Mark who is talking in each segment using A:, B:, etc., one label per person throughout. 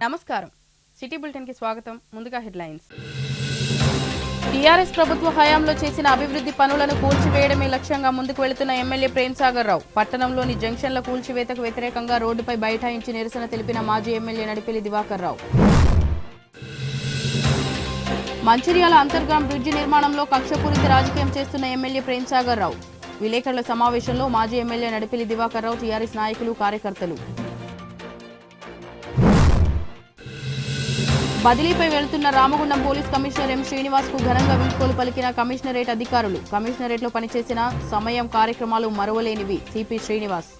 A: నమస్కారం city bulletin కి స్వాగతం. ముందుగా హెడ్లైన్స్. టీఆర్ఎస్ ప్రభుత్వ హయాంలో చేసిన అభివృద్ధి పనులను కూల్చివేయడమే లక్ష్యంగా ముందుకు వెళుతున్న ఎమ్మెల్యే ప్రేమ్సాగర్ రావు. పట్టణంలోని జంక్షన్ల కూల్చివేతకు వ్యతిరేకంగా రోడ్డుపై బైఠాయించి నిరసన తెలిపిన మాజీ ఎమ్మెల్యే నడిపెల్లి దివాకర్ రావు. మంచిర్యాల అంతర్గాం బ్రిడ్జి నిర్మాణంలో కక్షపూరిత రాజకీయం చేస్తున్న ఎమ్మెల్యే ప్రేమ్సాగర్ రావు. విలేకరుల సమావేశంలో మాజీ ఎమ్మెల్యే నడిపెల్లి దివాకర్ రావు, టీఆర్ఎస్ నాయకులు, కార్యకర్తలు. బదిలీపై వెళుతున్న Ramagundam police commissioner M Srinivas కు ఘనంగా వీడ్కోలు పలికిన కమిషనరేట్ అధికారులు. కమిషనరేట్ లో పనిచేసిన సమయం, కార్యక్రమాలు మరువలేనివి. సిపి శ్రీనివాస్.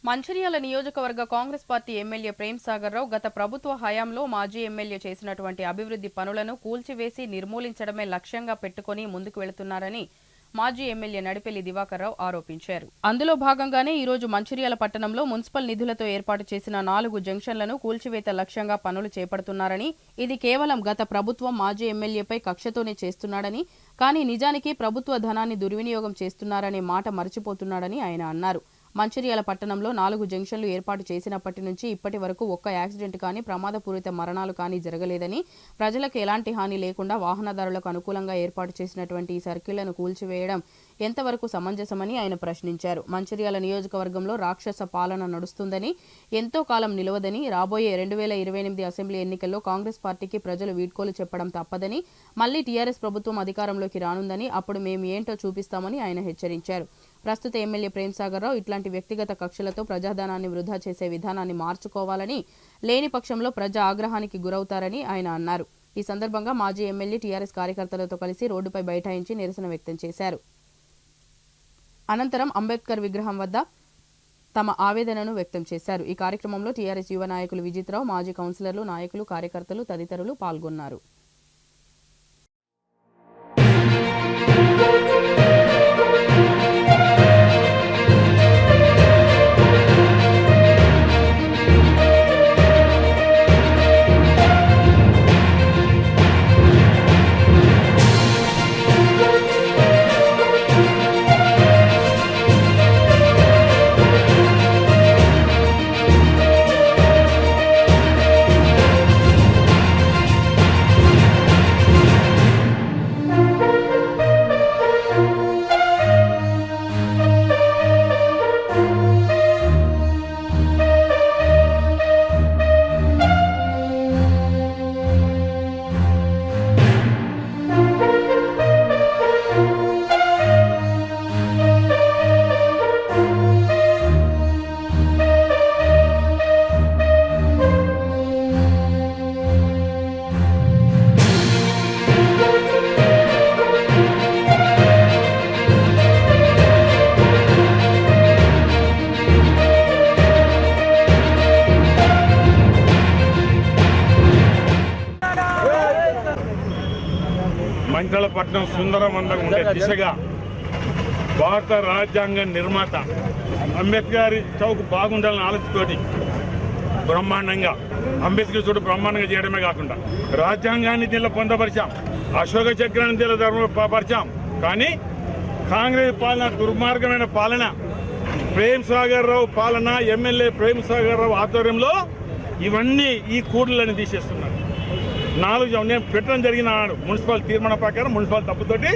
A: మంచిర్యాల నియోజకవర్గ కాంగ్రెస్ పార్టీ ఎమ్మెల్యే ప్రేమ్సాగర్ రావు గత ప్రభుత్వ హయాంలో మాజీ ఎమ్మెల్యే చేసినటువంటి అభివృద్ధి పనులను కూల్చివేసి నిర్మూలించడమే లక్ష్యంగా పెట్టుకుని ముందుకు వెళుతున్నారని మాజీ ఎమ్మెల్యే నడిపెల్లి దివాకర్ రావు ఆరోపించారు. అందులో భాగంగానే ఈరోజు మంచిర్యాల పట్టణంలో మున్సిపల్ నిధులతో ఏర్పాటు చేసిన 4 జంక్షన్లను కూల్చివేత లక్ష్యంగా పనులు చేపడుతున్నారని, ఇది కేవలం గత ప్రభుత్వం మాజీ ఎమ్మెల్యేపై కక్షతోనే చేస్తున్నాడని, కానీ నిజానికి ప్రభుత్వ ధనాన్ని దుర్వినియోగం చేస్తున్నారనే మాట మర్చిపోతున్నాడని ఆయన అన్నారు. మంచిర్యాల పట్టణంలో 4 జంక్షన్లు ఏర్పాటు చేసినప్పటి నుంచి ఇప్పటి వరకు ఒక్క యాక్సిడెంట్ కానీ, ప్రమాదపూరిత మరణాలు కానీ జరగలేదని, ప్రజలకు ఎలాంటి హాని లేకుండా వాహనదారులకు అనుకూలంగా ఏర్పాటు చేసినటువంటి ఈ సర్కిళ్లను కూల్చివేయడం ఎంతవరకు సమంజసమని ఆయన ప్రశ్నించారు. మంచిర్యాల నియోజకవర్గంలో రాక్షస పాలన నడుస్తుందని, ఎంతో కాలం నిలవదని, రాబోయే 2028 అసెంబ్లీ ఎన్నికల్లో కాంగ్రెస్ పార్టీకి ప్రజలు వీడ్కోలు చెప్పడం తప్పదని, మళ్లీ టీఆర్ఎస్ ప్రభుత్వం అధికారంలోకి రానుందని, అప్పుడు మేము ఏంటో చూపిస్తామని ఆయన హెచ్చరించారు. ప్రస్తుత ఎమ్మెల్యే ప్రేమ్సాగర్ రావు ఇట్లాంటి వ్యక్తిగత కక్షలతో ప్రజాధనాన్ని వృధా చేసే విధానాన్ని మార్చుకోవాలని, లేని పక్షంలో ప్రజా ఆగ్రహానికి గురవుతారని ఆయన అన్నారు. ఈ సందర్భంగా మాజీ ఎమ్మెల్యే టీఆర్ఎస్ కార్యకర్తలతో కలిసి రోడ్డుపై బైఠాయించి నిరసన వ్యక్తం చేశారు. అనంతరం అంబేద్కర్ విగ్రహం వద్ద తమ ఆవేదనను వ్యక్తం చేశారు. ఈ కార్యక్రమంలో టీఆర్ఎస్ యువ నాయకులు విజిత్రావు, మాజీ కౌన్సిలర్లు, నాయకులు, కార్యకర్తలు తదితరులు పాల్గొన్నారు.
B: మంచిర్యాలపట్నం సుందరవంతంగా ఉండే దిశగా భారత రాజ్యాంగ నిర్మాత అంబేద్కర్ చౌక్ బాగుండాలని ఆలోచనతోటి బ్రహ్మాండంగా అంబేద్కర్ చోటు బ్రహ్మాండంగా చేయడమే కాకుండా రాజ్యాంగాన్ని దీనిలో పొందపరిచాం, అశోక చక్రాన్ని దీనిలో పరిచాం. కానీ కాంగ్రెస్ పాలన, దుర్మార్గమైన పాలన, ప్రేమ్సాగర్ రావు పాలన, ఎమ్మెల్యే ప్రేమ్సాగర్ రావు ఆధ్వర్యంలో ఇవన్నీ ఈ కూడలని తీసేస్తున్నారు. 4 నేను పెట్టడం జరిగిన మున్సిపల్ తీర్మానం ప్రకారం మున్సిపల్ తప్పుతోటి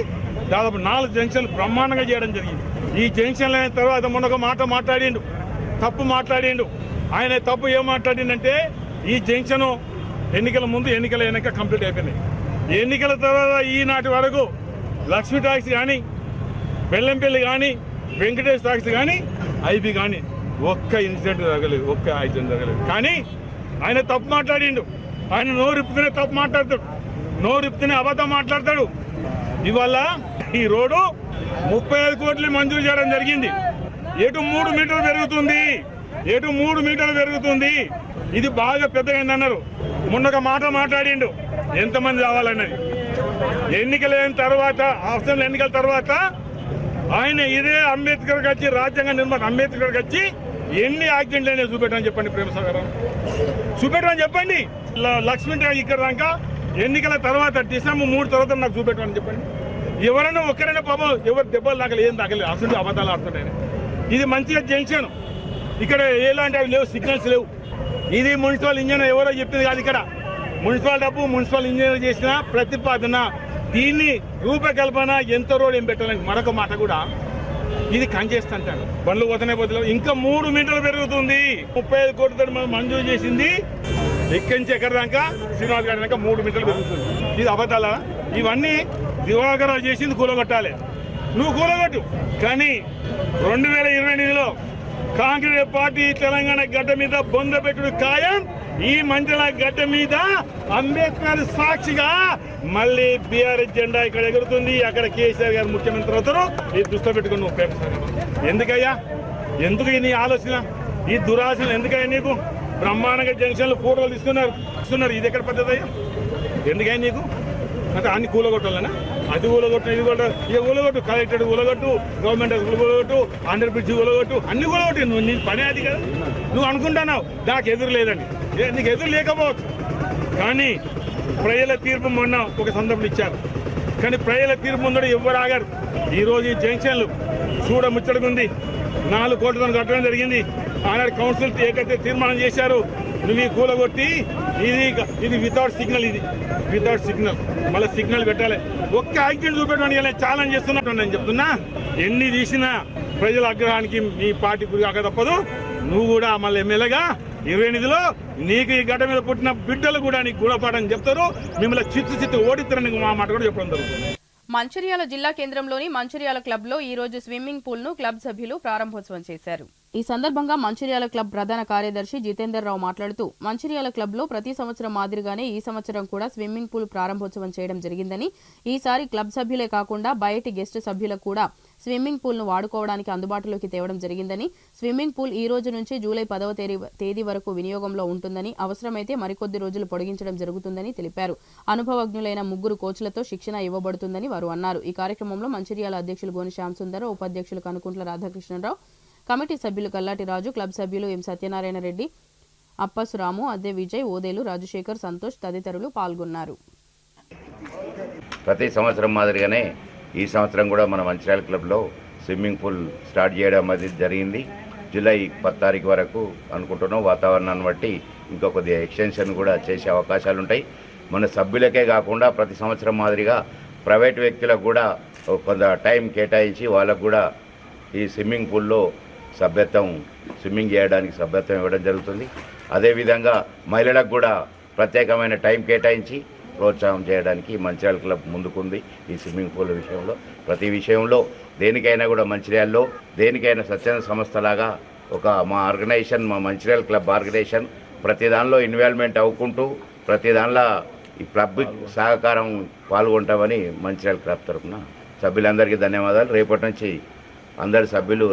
B: దాదాపు 4 జంక్షన్లు బ్రహ్మాండంగా చేయడం జరిగింది. ఈ జంక్షన్లు అయిన తర్వాత మొన్న ఒక మాట మాట్లాడిండు, తప్పు మాట్లాడిండు. ఆయన తప్పు ఏం మాట్లాడిందంటే, ఈ జంక్షన్ ఎన్నికల ముందు, ఎన్నికల వెనక కంప్లీట్ అయిపోయినాయి. ఎన్నికల తర్వాత ఈనాటి వరకు లక్ష్మీ టాక్సీ కానీ, బెల్లంపల్లి కానీ, వెంకటేష్ టాక్సీ కానీ, ఐబీ కానీ ఒక్క ఇన్సిడెంట్ జరగలేదు, ఒక్క యాక్సిడెంట్ జరగలేదు. కానీ ఆయన తప్పు మాట్లాడిండు. ఆయన నోరిప్పుతూనే తప్పు మాట్లాడతాడు, నోరిప్పుతూనే అబద్ధం మాట్లాడతాడు. ఇవాళ ఈ రోడ్డు 35 కోట్లు మంజూరు చేయడం జరిగింది. ఎటు 3 మీటర్లు పెరుగుతుంది, ఎటు 3 మీటర్లు పెరుగుతుంది. ఇది బాగా పెద్దగైందన్నారు. మొన్న ఒక మాట మాట్లాడిండు, ఎంతమంది రావాలన్నది. ఎన్నికలైన తర్వాత, అసెంబ్లీ ఎన్నికల తర్వాత ఆయన ఇదే అంబేద్కర్కి వచ్చి, రాజ్యాంగ నిర్మాత అంబేద్కర్కి వచ్చి ఎన్ని యాక్సిడెంట్లు అయినా చూపెట్టమని చెప్పండి. ప్రేమసాగర్ చూపెట్టమని చెప్పండి. లక్ష్మీ ఇక్కడ దాకా ఎన్నికల తర్వాత డిసెంబర్ 3 తర్వాత నాకు చూపెట్టమని చెప్పండి. ఎవరైనా ఒక్కరైనా పాపం ఎవరు దెబ్బలు దాకలేదు, ఏం దాకలేదు. అసలు అబద్ధాలు ఆడుతున్నాయి. ఇది మంచిగా జంక్షన్, ఇక్కడ ఎలాంటి అవి లేవు, సిగ్నల్స్ లేవు. ఇది మున్సిపల్ ఇంజనీర్ ఎవరో చెప్పింది కాదు. ఇక్కడ మున్సిపల్ డబ్బు మున్సిపల్ ఇంజనీర్ చేసిన ప్రతిపాదన. దీన్ని రూపకల్పన ఎంత రోడ్ ఏం పెట్టాలని మరొక మాట కూడా ఇది కంచేస్తుంటారు. బండ్లు పోతనే పోతే ఇంకా 3 మీటర్లు పెరుగుతుంది. 35 కోట్లతో మనం మంజూరు చేసింది. ఇక్కడి నుంచి ఎక్కడ దాకా శ్రీనివాస్ గారి దాకా 3 మీటర్లు పెరుగుతుంది. ఇది అబద్ధాలా? ఇవన్నీ దివాకరావు చేసింది కూలగొట్టాలి. నువ్వు కూలగొట్టు. కానీ 2028లో కాంగ్రెస్ పార్టీ తెలంగాణ గడ్డ మీద బొంద పెట్టుడు ఖాయం. ఈ మండల గడ్డ మీద అంబేద్కర్ సాక్షిగా మళ్ళీ బీఆర్ఎస్ జెండా ఇక్కడ ఎగురుతుంది. అక్కడ కేసీఆర్ గారు ముఖ్యమంత్రి అవుతారు. ఈ దృష్టి పెట్టుకుని నువ్వు ఎందుకయ్యా? ఎందుకు నీ ఆలోచన, ఈ దురాశన ఎందుకయ్యా నీకు? బ్రహ్మాండంగా జంక్షన్లు ఫోటోలు తీసుకున్నారు. ఇది ఎక్కడ పద్ధతి అయ్యా? ఎందుకయ్యా నీకు? అంటే అన్ని కూలగొట్టాలనా? అది కూలగొట్టు, ఇది కూడా ఇక కూలగొట్టు. కలెక్టరేట్ కూలగొట్టు, గవర్నమెంట్ స్కూల్ కూలగొట్టు, అండర్ బ్రిడ్జ్ కూలగొట్టు, అన్ని కూలగొట్టు. నువ్వు నీ పని అది కదా. నువ్వు అనుకుంటున్నావు నాకు ఎదురు లేదండి. నీకు ఎదురు లేకపోవచ్చు. కానీ ప్రజల తీర్పు మొన్న ఒక సందర్భం ఇచ్చారు. కానీ ప్రజల తీర్పు ముందు ఎవరు ఆగారు. ఈరోజు ఈ జంక్షన్లు చూడ ముచ్చటకుంది. 4 కోట్లతో కట్టడం జరిగింది. ఆనాడు కౌన్సిల్ ఏకైతే తీర్మానం చేశారు. నువ్వు ఈ కూలగొట్టి ఇది వితౌట్ సిగ్నల్, ఇది వితౌట్ సిగ్నల్. మళ్ళీ సిగ్నల్ పెట్టాలి. ఒక్క యాక్సిడెంట్ చూపెట్టడానికి ఛాలెంజ్ చేస్తున్నట్టు నేను చెప్తున్నా. ఎన్ని తీసినా ప్రజల ఆగ్రహానికి మీ పార్టీ గురి కాక తప్పదు. నువ్వు కూడా మళ్ళీ ఎమ్మెల్యేగా 28లో నీకు ఈ గడ్డ మీద పుట్టిన బిడ్డలు కూడా నీకు గుణపాఠం చెప్తారు. మిమ్మల్ని చిత్తు ఓడిస్తారని మా మాట కూడా చెప్పడం జరుగుతుంది.
A: మంచిర్యాల జిల్లా కేంద్రంలోని మంచిర్యాల క్లబ్లో ఈ రోజు స్విమ్మింగ్ పూల్ను క్లబ్ సభ్యులు ప్రారంభోత్సవం చేశారు. ఈ సందర్భంగా మంచిర్యాల క్లబ్ ప్రధాన కార్యదర్శి జితేందర్ రావు మాట్లాడుతూ మంచిర్యాల క్లబ్లో ప్రతి సంవత్సరం మాదిరిగానే ఈ సంవత్సరం కూడా స్విమ్మింగ్ పూల్ ప్రారంభోత్సవం చేయడం జరిగిందని, ఈసారి క్లబ్ సభ్యులే కాకుండా బయటి గెస్ట్ సభ్యులకు కూడా స్విమ్మింగ్ పూల్ను వాడుకోవడానికి అందుబాటులోకి తేవడం జరిగిందని, స్విమ్మింగ్ పూల్ ఈ రోజు నుంచి జూలై 10వ తేదీ వరకు వినియోగంలో ఉంటుందని, అవసరమైతే మరికొద్ది రోజులు పొడిగించడం జరుగుతుందని తెలిపారు. అనుభవజ్ఞులైన 3 కోచ్లతో శిక్షణ ఇవ్వబడుతుందని వారు అన్నారు. ఈ కార్యక్రమంలో మంచిర్యాల అధ్యక్షులు గోని శ్యామ్ సుందర్, ఉపాధ్యక్షులు కనుకుంట్ల రాధాకృష్ణరావు, కమిటీ సభ్యులు కల్లాటి రాజు, క్లబ్ సభ్యులు ఎం సత్యనారాయణ రెడ్డి, అప్పసురాము, అద్దె విజయ్, ఓదేలు, రాజశేఖర్, సంతోష్ తదితరులు పాల్గొన్నారు.
C: ప్రతి సంవత్సరం మాదిరిగానే ఈ సంవత్సరం కూడా మన మంచిర్యాల క్లబ్లో స్విమ్మింగ్ పూల్ స్టార్ట్ చేయడం అది జరిగింది. జూలై 10 తారీఖు వరకు అనుకుంటున్నాం. వాతావరణాన్ని బట్టి ఇంకా కొద్దిగా ఎక్స్టెన్షన్ కూడా చేసే అవకాశాలు ఉంటాయి. మన సభ్యులకే కాకుండా ప్రతి సంవత్సరం మాదిరిగా ప్రైవేట్ వ్యక్తులకు కూడా కొంత టైం కేటాయించి వాళ్ళకు కూడా ఈ స్విమ్మింగ్ పూల్లో స్విమ్మింగ్ చేయడానికి సభ్యత్వం ఇవ్వడం జరుగుతుంది. అదేవిధంగా మహిళలకు కూడా ప్రత్యేకమైన టైం కేటాయించి ప్రోత్సాహం చేయడానికి మంచిర్యాల క్లబ్ ముందుకుంది. ఈ స్విమ్మింగ్ పూల్ విషయంలో ప్రతి విషయంలో దేనికైనా కూడా మంచిర్యాలలో దేనికైనా స్వచ్ఛంద సంస్థలాగా మా ఆర్గనైజేషన్, మా మంచిర్యాల క్లబ్ ఆర్గనైజేషన్ ప్రతి దానిలో ఇన్వాల్వ్మెంట్ అవ్వుకుంటూ ప్రతి దానిలో ఈ క్లబ్ సహకారం పాల్గొంటామని మంచిర్యాల క్లబ్ తరఫున సభ్యులందరికీ ధన్యవాదాలు. రేపటి నుంచి అందరి సభ్యులు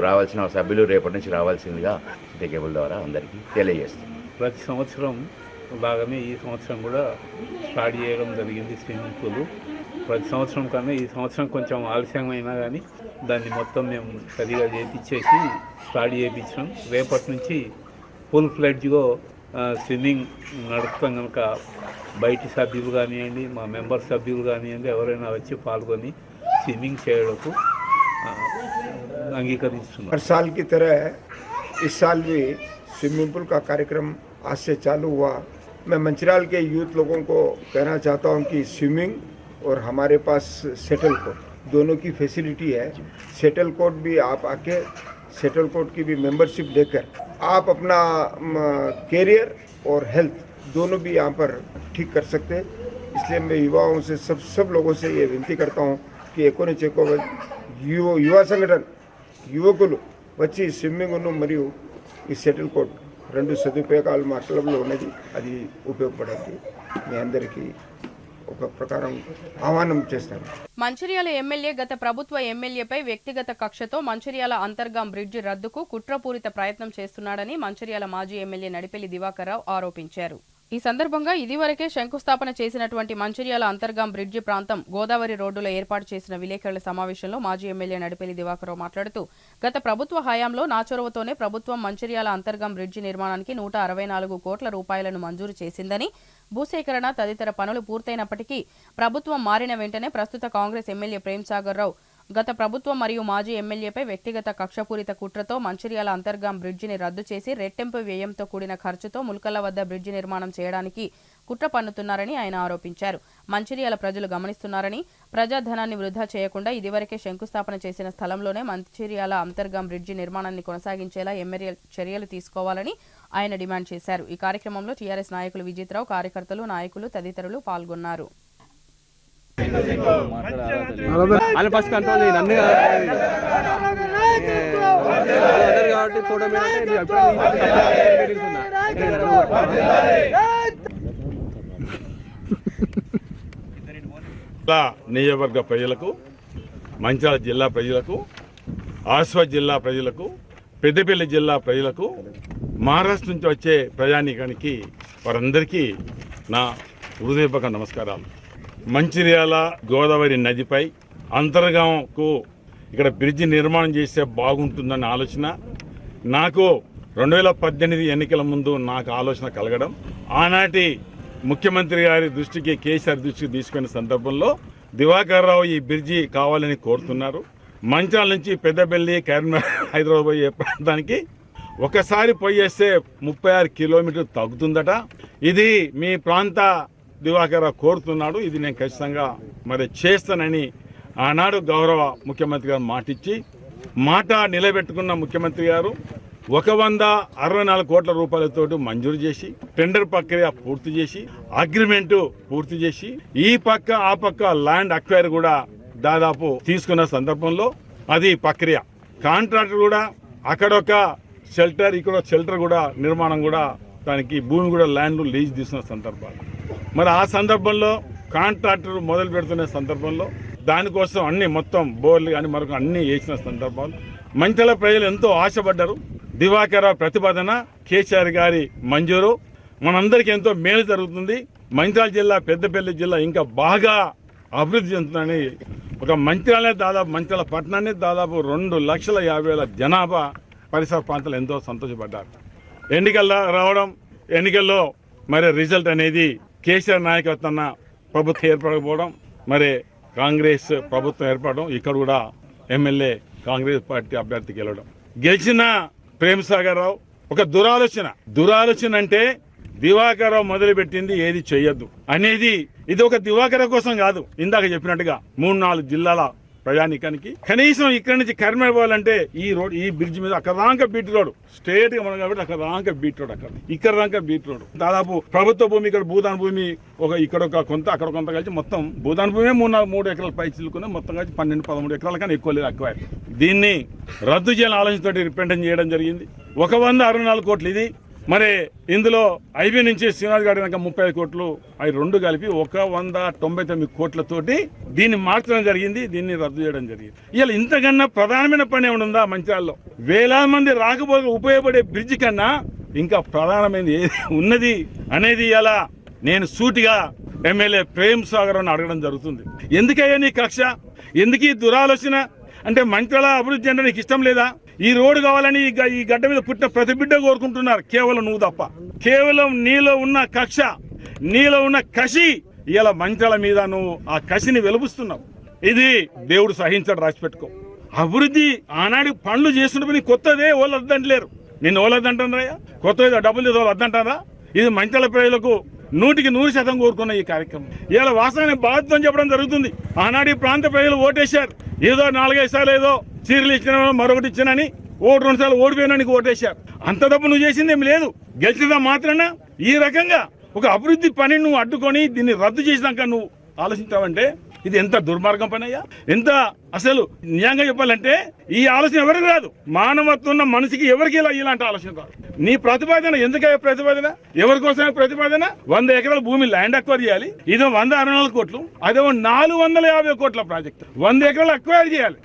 C: రేపటి నుంచి రావాల్సిందిగా సిటీ కేబుల్ ద్వారా అందరికీ తెలియజేస్తుంది.
D: ప్రతి సంవత్సరం లాగానే ఈ సంవత్సరం కూడా స్టార్ట్ చేయడం జరిగింది స్విమ్మింగ్ పూల్. ప్రతి సంవత్సరం కన్నా ఈ సంవత్సరం కొంచెం ఆలస్యమైనా కానీ దాన్ని మొత్తం మేము సరిగా చేయించేసి స్టార్ట్ చేయించాం. రేపటి నుంచి ఫుల్ ఫ్లెడ్జ్గా స్విమ్మింగ్ నడుపుతాం కనుక బయటి సభ్యులు కానివ్వండి, మా మెంబర్ సభ్యులు కానివ్వండి, ఎవరైనా వచ్చి పాల్గొని స్విమ్మింగ్ చేయడానికి अंगीकरित।
E: हर साल की तरह इस साल भी स्विमिंग पूल का कार्यक्रम आज से चालू हुआ। मैं मंचिराल के यूथ लोगों को कहना चाहता हूं कि स्विमिंग और हमारे पास सेटल कोर्ट दोनों की फैसिलिटी है। सेटल कोर्ट भी आप आके सेटल कोर्ट की भी मेंबरशिप लेकर आप अपना कैरियर और हेल्थ दोनों भी यहाँ पर ठीक कर सकते हैं। इसलिए मैं युवाओं से सब लोगों से ये विनती करता हूँ कि एकोनी चेको युवा संगठन युवकुलु వచ్చి స్విమ్మింగ్ మరియు ఈ సెటిల్ కోర్ట్ రెండు సదుపాయాలు మా క్లబ్లో ఉన్నది, అది ఉపయోగపడేది మీ అందరికీ ఒక ప్రకారం ఆహ్వానం చేస్తాను।
A: మంచిర్యాల ఎమ్మెల్యే గత ప్రభుత్వ ఎమ్మెల్యేపై వ్యక్తిగత కక్షతో మంచిర్యాల అంతర్గాం బ్రిడ్జి రద్దుకు కుట్రపూరిత ప్రయత్నం చేస్తున్నాడని మంచిర్యాల మాజీ ఎమ్మెల్యే నడిపెల్లి దివాకర్ రావు ఆరోపించారు। ఈ సందర్భంగా ఇదివరకే శంకుస్థాపన చేసినటువంటి మంచిర్యాల అంతర్గాం బ్రిడ్జి ప్రాంతం గోదావరి రోడ్డులో ఏర్పాటు చేసిన విలేకరుల సమావేశంలో మాజీ ఎమ్మెల్యే నడిపెల్లి దివాకర్ రావు మాట్లాడుతూ గత ప్రభుత్వ హయాంలో నా చొరవతోనే ప్రభుత్వం మంచిర్యాల అంతర్గాం బ్రిడ్జి నిర్మాణానికి 164 కోట్ల రూపాయలను మంజూరు చేసిందని, భూసేకరణ తదితర పనులు పూర్తయినప్పటికీ ప్రభుత్వం మారిన వెంటనే ప్రస్తుత కాంగ్రెస్ ఎమ్మెల్యే ప్రేమ్ సాగర్ రావు గత ప్రభుత్వం మరియు మాజీ ఎమ్మెల్యేపై వ్యక్తిగత కక్షపూరిత కుట్రతో మంచిర్యాల అంతర్గాం బ్రిడ్జిని రద్దు చేసి రెట్టింపు వ్యయంతో కూడిన ఖర్చుతో ముల్కల వద్ద బ్రిడ్జి నిర్మాణం చేయడానికి కుట్ర పన్నుతున్నారని ఆయన ఆరోపించారు. మంచిర్యాల ప్రజలు గమనిస్తున్నారని, ప్రజాధనాన్ని వృధా చేయకుండా ఇదివరకే శంకుస్థాపన చేసిన స్థలంలోనే మంచిర్యాల అంతర్గాం బ్రిడ్జి నిర్మాణాన్ని కొనసాగించేలా ఎమ్మెల్యే చర్యలు తీసుకోవాలని ఆయన డిమాండ్ చేశారు. ఈ కార్యక్రమంలో టీఆర్ఎస్ నాయకులు విజిత్రావు, కార్యకర్తలు, నాయకులు తదితరులు పాల్గొన్నారు.
F: ఫస్ట్ కంట్రోల్ నన్ను కాబట్టి ఫోటో
B: నియోజకవర్గ ప్రజలకు, మంచిర్యాల జిల్లా ప్రజలకు, ఆసిఫాబాద్ జిల్లా ప్రజలకు, పెద్దపల్లి జిల్లా ప్రజలకు, మహారాష్ట్ర నుంచి వచ్చే ప్రజానీకానికి వారందరికీ నా హృదయపూర్వక నమస్కారాలు. మంచిర్యాల గోదావరి నదిపై అంతర్గాంకు ఇక్కడ బ్రిడ్జి నిర్మాణం చేస్తే బాగుంటుందన్న ఆలోచన నాకు 2018 ఎన్నికల ముందు నాకు ఆలోచన కలగడం, ఆనాటి ముఖ్యమంత్రి గారి దృష్టికి, కేసీఆర్ దృష్టికి తీసుకునే సందర్భంలో దివాకర్ రావు ఈ బ్రిడ్జి కావాలని కోరుతున్నారు. మంచిర్యాల నుంచి పెద్దపల్లి, కరీంనగర్, హైదరాబాద్ పోయే ప్రాంతానికి ఒకసారి పోయేస్తే 36 కిలోమీటర్లు తగ్గుతుందట. ఇది మీ ప్రాంత దివాకర్ రావు కోరుతున్నాడు. ఇది నేను ఖచ్చితంగా చేస్తానని ఆనాడు గౌరవ ముఖ్యమంత్రి గారు మాటిచ్చి మాట నిలబెట్టుకున్న ముఖ్యమంత్రి గారు 164 కోట్ల రూపాయలతో మంజూరు చేసి టెండర్ ప్రక్రియ పూర్తి చేసి అగ్రిమెంటు పూర్తి చేసి ఈ పక్క ఆ పక్క ల్యాండ్ అక్వైర్ కూడా దాదాపు తీసుకున్న సందర్భంలో అది ప్రక్రియ కాంట్రాక్టర్ కూడా అక్కడొక షెల్టర్, ఇక్కడ షెల్టర్ కూడా నిర్మాణం కూడా దానికి భూమి కూడా ల్యాండ్ లీజ్ తీసుకున్న సందర్భాలు. ఆ సందర్భంలో కాంట్రాక్టర్ మొదలు పెడుతున్న సందర్భంలో దానికోసం అన్ని మొత్తం బోర్లు కానీ మరొక అన్ని వేసిన సందర్భాలు మంచిర్యాల ప్రజలు ఎంతో ఆశపడ్డారు. దివాకర్ రావు ప్రతిపాదన, కేసీఆర్ గారి మంజూరు మనందరికీ ఎంతో మేలు జరుగుతుంది. మంచిర్యాల జిల్లా, పెద్దపల్లి జిల్లా ఇంకా బాగా అభివృద్ధి చెందుతుందని మంచిర్యాల పట్టణాన్ని దాదాపు 2,50,000 జనాభా పరిసర ప్రాంతాలు ఎంతో సంతోషపడ్డారు. ఎన్నికల్లో రావడం, ఎన్నికల్లో రిజల్ట్ అనేది కేసీఆర్ నాయకత్వాన ప్రభుత్వం ఏర్పడకపోవడం, కాంగ్రెస్ ప్రభుత్వం ఏర్పడడం, ఇక్కడ కూడా ఎమ్మెల్యే కాంగ్రెస్ పార్టీ అభ్యర్థికి గెలిచిన ప్రేమ్సాగర్ రావు ఒక దురాలోచన అంటే దివాకర్ రావు మొదలుపెట్టింది ఏది చెయ్యొద్దు అనేది. ఇది ఒక దివాకర్ రావు కోసం కాదు, ఇందాక చెప్పినట్టుగా 3-4 జిల్లాల ప్రయాణికానికి కనీసం ఇక్కడి నుంచి కరీంనగర్ పోవాలంటే ఈ బ్రిడ్జ్ మీద అక్కడ దాకా బీట్ రోడ్, స్ట్రేట్ గా మనం కాబట్టి అక్కడ దాకా బీట్ రోడ్, ఇక్కడ దాకా బీట్ రోడ్. దాదాపు ప్రభుత్వ భూమి, ఇక్కడ భూదాన్ భూమి ఇక్కడ ఒక కొంత, అక్కడ కొంత కలిసి మొత్తం భూదాన్ భూమి 3 ఎకరాల పై చిల్లుకుని మొత్తం కలిసి 12-13 ఎకరాల కన్నా ఎక్కువ లేదు అక్వైర్. దీన్ని రద్దు చేయాలని ఆలోచనతో రిప్రజెంట్ చేయడం జరిగింది. 164 కోట్లు ఇది. ఇందులో ఐబీ నుంచి శ్రీనివాస్ గారి 35 కోట్లు, అవి 2 కలిపి 199 కోట్లతోటి దీన్ని మార్చడం జరిగింది. దీన్ని రద్దు చేయడం జరిగింది. ఇలా ఇంతకన్నా ప్రధానమైన పని ఏమైనా మంచిర్యాలలో వేలాది మంది రాకపోతే ఉపయోగపడే బ్రిడ్జి కన్నా ఇంకా ప్రధానమైనది ఏది ఉన్నది అనేది ఇలా నేను సూటిగా ఎమ్మెల్యే ప్రేమ్సాగర్ అని అడగడం జరుగుతుంది. ఎందుకయ్యా నీ కక్ష, ఎందుకు ఈ దురాలోచన? అంటే మంచిర్యాల అభివృద్ధి అంటే నీకు ఇష్టం లేదా? ఈ రోడ్డు కావాలని ఈ గడ్డ మీద పుట్టిన ప్రతి బిడ్డ కోరుకుంటున్నారు, కేవలం నువ్వు తప్ప. కేవలం నీలో ఉన్న కక్ష, నీలో ఉన్న కసి, ఇలా మంచిర్యాల మీద నువ్వు ఆ కసిని వెలుపుస్తున్నావు. ఇది దేవుడు సహించడు, రాసిపెట్టుకో. అభివృద్ధి ఆనాడు పనులు చేస్తున్నప్పుడు కొత్తదే వాళ్ళు వద్దంటలేరు. నిన్ను వాళ్ళు వద్దంటారా? కొత్త డబ్బులు వాళ్ళు వద్దంటారా? ఇది మంచిర్యాల ప్రజలకు 100% కోరుకున్న ఈ కార్యక్రమం ఇలా వాస్తవాన్ని బాధ్యత చెప్పడం జరుగుతుంది. ఆనాడు ఈ ప్రాంత ప్రజలు ఓటేశారు. ఏదో 4-5 సార్లు ఏదో చీరలు ఇచ్చిన, మరొకటి ఇచ్చినని, 2 సార్లు ఓడిపోయినా నీకు ఓటేశారు. అంత తప్పు నువ్వు చేసింది ఏమి లేదు. గెలిచినా మాత్రాన ఈ రకంగా ఒక అభివృద్ధి పని నువ్వు అడ్డుకొని దీన్ని రద్దు చేసినాక నువ్వు ఆలోచించావంటే ఇది ఎంత దుర్మార్గం పని అయ్యా. ఎంత అసలు నిజంగా చెప్పాలంటే ఈ ఆలోచన ఎవరికి రాదు. మానవత్వం ఉన్న మనిషికి ఎవరికి ఇలాంటి ఆలోచన రాదు. నీ ప్రతిపాదన ఎందుకయ్యా? ప్రతిపాదన ఎవరి కోసమే ప్రతిపాదన? 100 ఎకరాల భూమి ల్యాండ్ అక్వైర్ చేయాలి. ఇదో 164 కోట్లు, అదేమో 450 కోట్ల ప్రాజెక్ట్. 100 ఎకరాలు అక్వైర్ చేయాలి.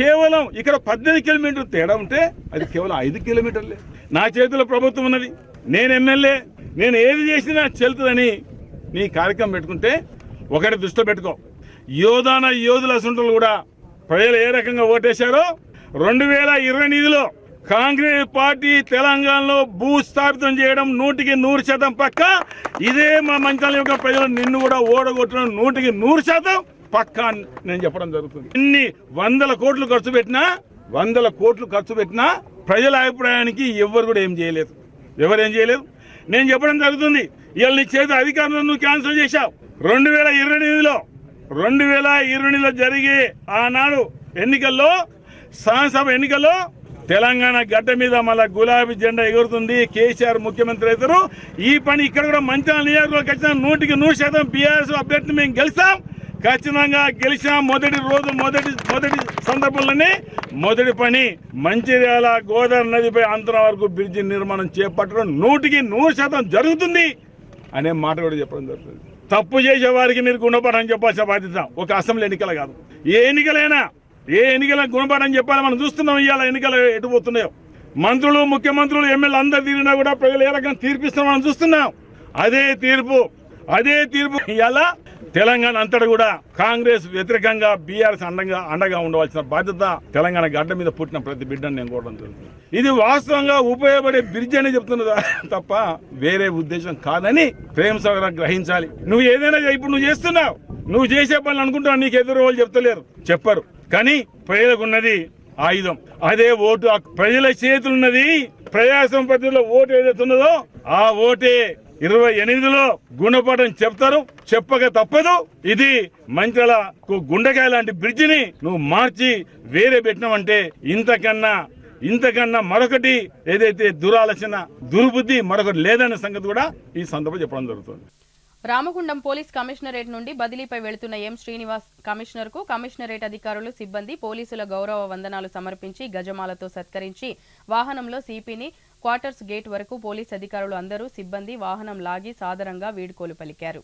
B: కేవలం ఇక్కడ 18 కిలోమీటర్లు తేడా ఉంటే అది కేవలం 5 కిలోమీటర్లే. నా చేతిలో ప్రభుత్వం ఉన్నది, నేను ఎమ్మెల్యే, నేను ఏది చేసినా చెల్తుందని నీ కార్యక్రమం పెట్టుకుంటే ఒకటి దృష్టిలో పెట్టుకో. యోధుల అసంటులు కూడా ప్రజలు ఏ రకంగా ఓటేశారో 2028లో కాంగ్రెస్ పార్టీ తెలంగాణలో భూస్థాపితం చేయడం 100% పక్క. ఇదే మా మంచిర్యాల యొక్క ప్రజలు నిన్ను కూడా ఓడగొట్టడం 100% పక్కా నేను చెప్పడం జరుగుతుంది. ఇన్ని వందల కోట్లు ఖర్చు పెట్టినా ప్రజల అభిప్రాయానికి ఎవరు కూడా ఏం చేయలేదు. నేను చెప్పడం జరుగుతుంది. ఇవాళ నీ చేతి అధికారులను నువ్వు క్యాన్సిల్ చేశావు. 2022లో జరిగే ఆనాడు ఎన్నికల్లో, శాసనసభ ఎన్నికల్లో తెలంగాణ గడ్డ మీద మళ్ళా గులాబీ జెండా ఎగురుతుంది. కేసీఆర్ ముఖ్యమంత్రి అవుతారు. ఈ పని ఇక్కడ కూడా మంచిర్యాల నియోజకవర్గం ఖచ్చితంగా 100% బీఆర్ఎస్ అభ్యర్థిని మేము గెలుస్తాం. ఖచ్చితంగా గెలిచాం. మొదటి సందర్భంలోనే మొదటి పని మంచిర్యాల గోదావరి నదిపై అంతరం వరకు బ్రిడ్జి నిర్మాణం చేపట్టడం 100% జరుగుతుంది అనే మాట కూడా చెప్పడం జరుగుతుంది. తప్పు చేసే వారికి మీరు గుణపాఠం చెప్పాల్సిన బాధ్యత ఒక అసెంబ్లీ ఎన్నికలు కాదు. ఏ ఎన్నికల గుణపాఠం చెప్పాలి. మనం చూస్తున్నాం ఇవాళ ఎన్నికలు ఎటు పోతున్నాయో. మంత్రులు, ముఖ్యమంత్రులు, ఎమ్మెల్యేలు అందరు తిరిగినా కూడా ప్రజలు ఏ రకంగా తీర్పిస్తాం మనం చూస్తున్నాం. అదే తీర్పు ఇవాళ తెలంగాణ అంతటా కూడా కాంగ్రెస్ వ్యతిరేకంగా బీఆర్ఎస్ అండగా ఉండవలసిన బాధ్యత తెలంగాణ గడ్డ మీద పుట్టిన ప్రతి బిడ్డను నేను కోరడం జరుగుతుంది. ఇది వాస్తవంగా ఉపయోగపడే బ్రిడ్జ్ అని చెప్తున్నదా తప్ప వేరే ఉద్దేశం కాదని ప్రేమ్ సాగర్ గ్రహించాలి. నువ్వు ఏదైనా ఇప్పుడు నువ్వు చేస్తున్నావు, నువ్వు చేసే పనులు అనుకుంటున్నావు. నీకు ఎదురు వాళ్ళు చెప్పరు. కానీ ప్రజలకున్నది ఆయుధం, అదే ఓటు. ప్రజల చేతులున్నది ప్రజాస్వామ్య పద్ధతిలో ఓటు ఏదైతే ఉన్నదో ఆ ఓటే 28లో గుణపాఠం చెప్తారు. చెప్పక తప్పదు. ఇది మంచిర్యాల గుండెకాయ లాంటి బ్రిడ్జిని నువ్వు మార్చి వేరే పెట్టినావంటే ఇంతకన్నా మరొకటి ఏదైతే దురాలోచన, దుర్బుద్ధి మరొకటి లేదనే సంగతి కూడా ఈ సందర్భంలో చెప్పడం జరుగుతుంది.
A: రామగుండం పోలీస్ కమిషనరేట్ నుండి బదిలీపై వెళుతున్న ఎం శ్రీనివాస్ కమిషనర్కు కమిషనరేట్ అధికారులు, సిబ్బంది, పోలీసుల గౌరవ వందనాలు సమర్పించి గజమాలతో సత్కరించి వాహనంలో సిపిని క్వార్టర్స్ గేట్ వరకు పోలీస్ అధికారులు అందరూ సిబ్బంది వాహనం లాగి సాదరంగా వీడ్కోలు పలికారు.